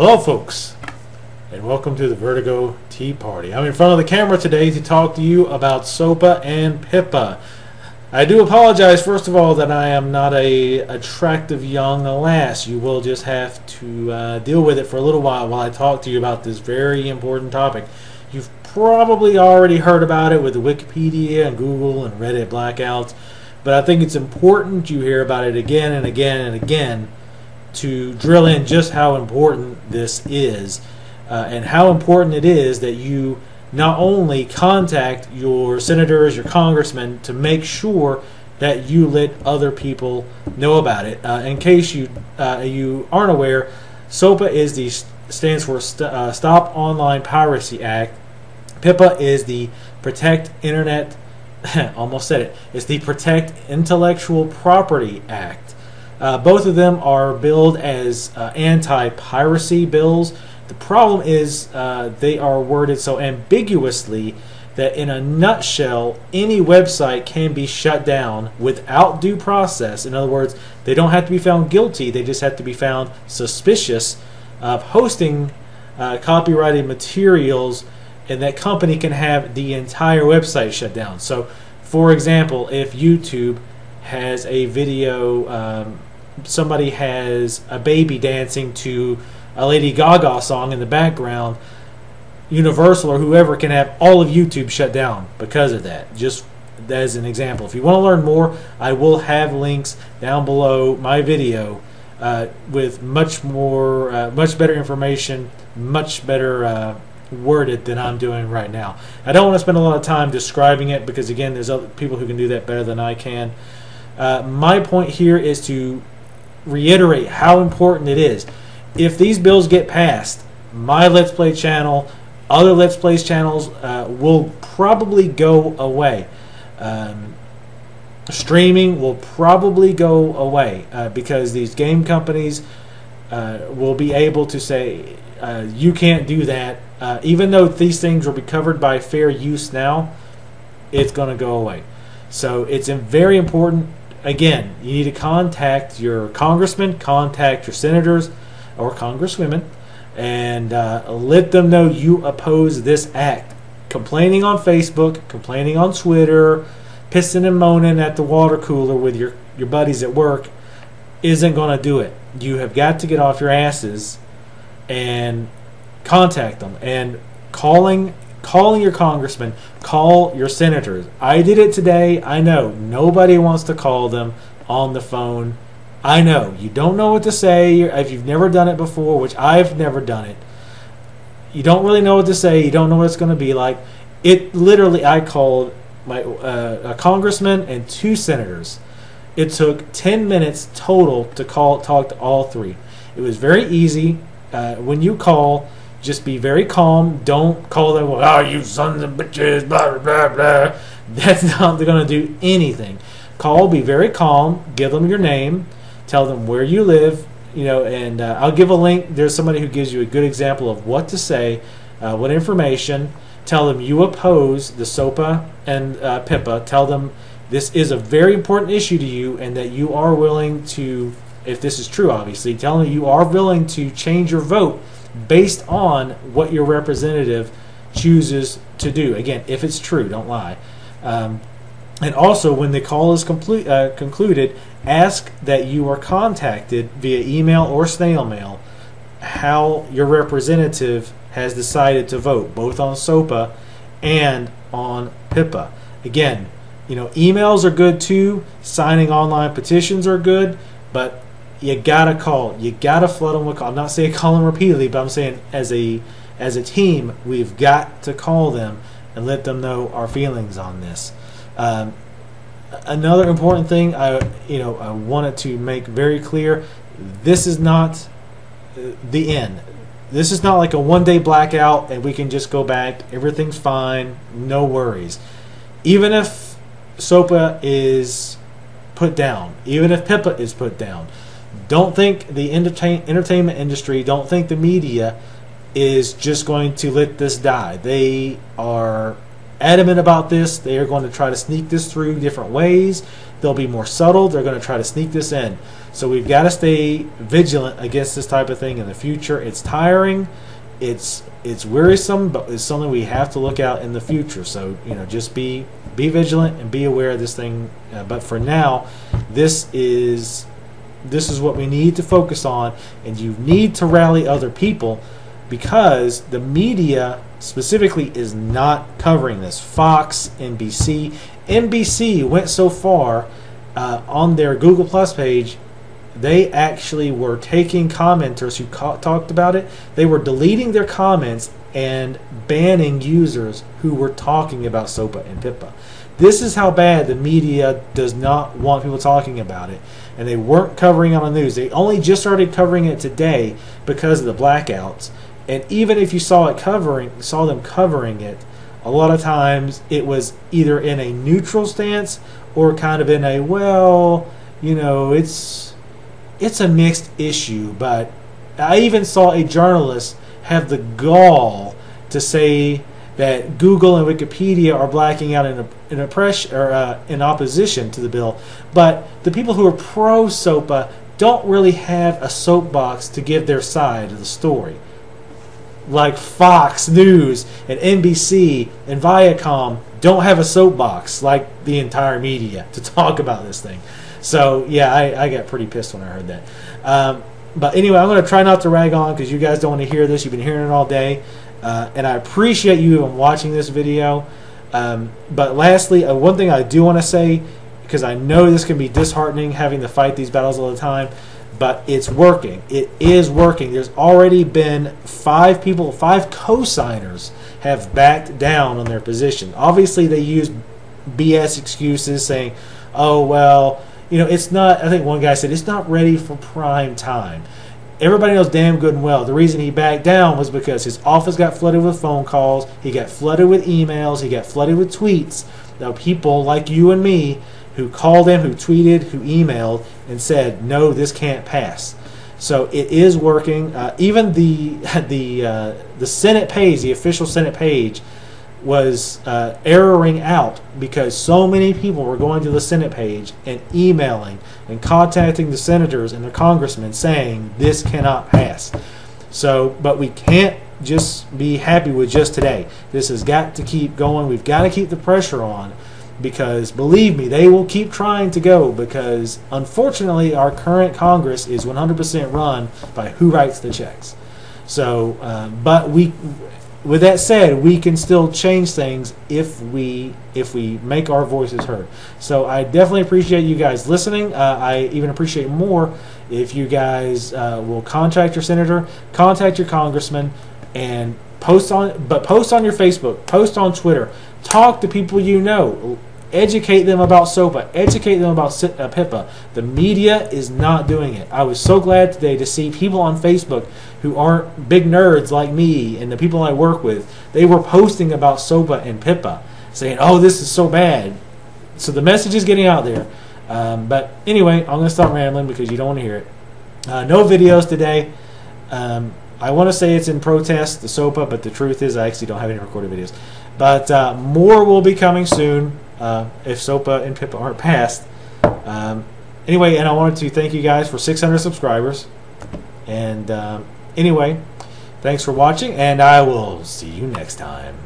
Hello folks, and welcome to the Vertigo Tea Party. I'm in front of the camera today to talk to you about SOPA and PIPA. I do apologize first of all that I am not a attractive young lass. You will just have to deal with it for a little while I talk to you about this very important topic. You've probably already heard about it with the Wikipedia and Google and Reddit blackouts, but I think it's important you hear about it again and again and again to drill in just how important this is and how important it is that you not only contact your senators, your congressmen to make sure that you let other people know about it. In case you aren't aware, SOPA stands for Stop Online Piracy Act. PIPA is the Protect Internet almost said it. It's the Protect Intellectual Property Act. Both of them are billed as anti-piracy bills. The problem is they are worded so ambiguously that in a nutshell, any website can be shut down without due process. In other words, they don't have to be found guilty. They just have to be found suspicious of hosting copyrighted materials, and that company can have the entire website shut down. So, for example, if YouTube has a video, somebody has a baby dancing to a Lady Gaga song in the background, Universal or whoever can have all of YouTube shut down because of that. Just as an example. If you want to learn more, I will have links down below my video with much better information, much better worded than I'm doing right now. I don't want to spend a lot of time describing it because, again, there's other people who can do that better than I can. My point here is to reiterate how important it is. If these bills get passed, my Let's Play channel, other Let's Plays channels will probably go away. Streaming will probably go away because these game companies will be able to say, you can't do that. Even though these things will be covered by fair use now, it's going to go away. So it's very important. Again, you need to contact your congressmen, contact your senators or congresswomen, and let them know you oppose this act. Complaining on Facebook, complaining on Twitter, pissing and moaning at the water cooler with your buddies at work isn't going to do it. You have got to get off your asses and contact them. And calling your congressman, call your senators. I did it today. I know nobody wants to call them on the phone. I know you don't know what to say if you've never done it before, which I've never done it. You don't really know what to say. You don't know what it's going to be like. It literally, I called my a congressman and 2 senators. It took 10 minutes total to talk to all 3. It was very easy. When you call, just be very calm. Don't call them, well, oh, you sons of bitches, blah, blah, blah. That's not going to do anything. Call, be very calm, give them your name, tell them where you live, and I'll give a link. There's somebody who gives you a good example of what to say, what information. Tell them you oppose the SOPA and PIPA. Tell them this is a very important issue to you and that you are willing to, if this is true obviously, tell them you are willing to change your vote based on what your representative chooses to do. Again, if it's true, don't lie. And also, when the call is concluded, ask that you are contacted via email or snail mail how your representative has decided to vote, both on SOPA and on PIPA. Again, emails are good too. Signing online petitions are good, but you gotta call. You gotta flood them with call. I'm not saying call them repeatedly, but I'm saying as a team, we've got to call them and let them know our feelings on this. Another important thing I wanted to make very clear: this is not the end. This is not like a one-day blackout and we can just go back. Everything's fine. No worries. Even if SOPA is put down, even if PIPA is put down, don't think the entertainment industry, don't think the media is just going to let this die. They are adamant about this. They are going to try to sneak this through different ways. They'll be more subtle. They're going to try to sneak this in. So we've got to stay vigilant against this type of thing in the future. It's tiring. It's wearisome, but it's something we have to look out in the future. So, just be vigilant and be aware of this thing. But for now, this is what we need to focus on, and you need to rally other people, because the media specifically is not covering this. Fox, NBC went so far on their Google Plus page. They actually were taking commenters who talked about it. They were deleting their comments and banning users who were talking about SOPA and PIPA. This is how bad the media does not want people talking about it. And they weren't covering it on the news. They only just started covering it today because of the blackouts. And even if you saw them covering it, a lot of times it was either in a neutral stance or kind of in a, it's a mixed issue. But I even saw a journalist have the gall to say that Google and Wikipedia are blacking out in opposition to the bill. But the people who are pro-SOPA don't really have a soapbox to give their side of the story. Like Fox News and NBC and Viacom don't have a soapbox like the entire media to talk about this thing. So, yeah, I got pretty pissed when I heard that. But anyway, I'm going to try not to rag on because you guys don't want to hear this. You've been hearing it all day. And I appreciate you even watching this video. But lastly, one thing I do want to say, because I know this can be disheartening having to fight these battles all the time, but it's working. It is working. There's already been 5 co-signers have backed down on their position. Obviously, they use BS excuses saying, oh, well, it's not, I think one guy said, it's not ready for prime time. Everybody knows damn good and well the reason he backed down was because his office got flooded with phone calls, he got flooded with emails, he got flooded with tweets. Now, people like you and me who called him, who tweeted, who emailed, and said, no, this can't pass. So it is working. Even the Senate page, the official Senate page, was erroring out because so many people were going to the Senate page and emailing and contacting the senators and the congressmen saying this cannot pass. So, but we can't just be happy with just today. This has got to keep going. We've got to keep the pressure on, because believe me, they will keep trying to go, because unfortunately our current Congress is 100% run by who writes the checks. So, but with that said, we can still change things if we make our voices heard. So I definitely appreciate you guys listening. I even appreciate more if you guys will contact your senator, contact your congressman, and post on your Facebook, post on Twitter, talk to people you know. Educate them about SOPA. Educate them about PIPA. The media is not doing it. I was so glad today to see people on Facebook who aren't big nerds like me and the people I work with. They were posting about SOPA and PIPA, saying, oh, this is so bad. So the message is getting out there. But anyway, I'm going to stop rambling because you don't want to hear it. No videos today. I want to say it's in protest, the SOPA, but the truth is I actually don't have any recorded videos. But more will be coming soon. If SOPA and PIPA aren't passed. Anyway, and I wanted to thank you guys for 600 subscribers. And anyway, thanks for watching, and I will see you next time.